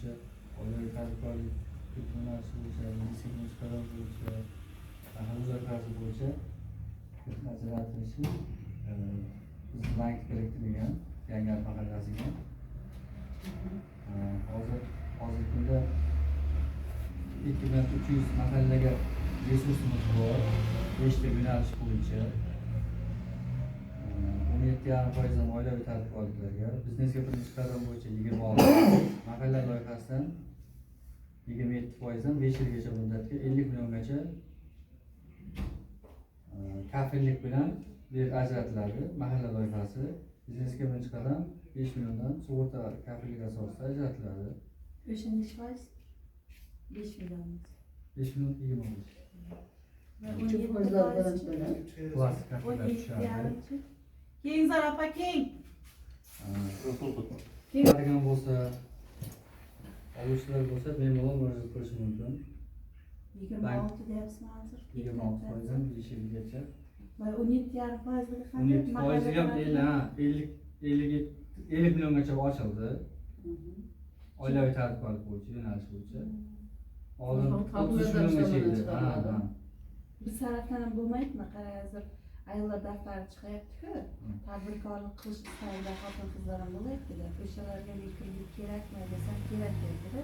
bo'yicha, oilaviy tadbirkorlik yo'nalishi bo'yicha, inspeksiya qaror bo'yicha, muzokaralar bo'yicha ajratilishi biz bank biriktirilgan Yangi mahallasiga. Hozirgi kunda 2300 mahallaga resursimiz bor. 5 ta yo'nalish bo'yicha 17,5% oilaviy tadbirkorliklarga, biznesga birinchi qadam bo'yicha 26, mahalla loyihasidan 27%dan 5 yilgacha muddatga 50 milliongacha kafillik bilan ajratiladi. Mahalla loyihasi biznesga birinchi qadam 5 milliondan sug'urta kafillik asosida ajratiladi. O'sha necha foiz? 5 million. 5 million 25. Va 17% bilan Plastik kafillar tushadi. Keng Zarapa keng. Qaragan bo'lsa, oluvchilar bo'lsa bemalol murojaat qilish mumkin. 26 deyapsizmi hozir? 26%dan 5 yilgacha. Va 17,5% qanday? 17% ham 50 milliongacha ochildi. Oilaviy tadbirkorlik bo'yicha, yo'nalish bo'yicha. Oldin 30 milliongacha edi. Biz tarafdan ham bo'lmaydimi? Qarang, hozir ayollar daftari chiqayapti-ku. Tadbirkorlik qilish istagida xotin-qizlar ham bo'layapti-da. O'shalarga kredit kerakmi desam kerak deydi-da.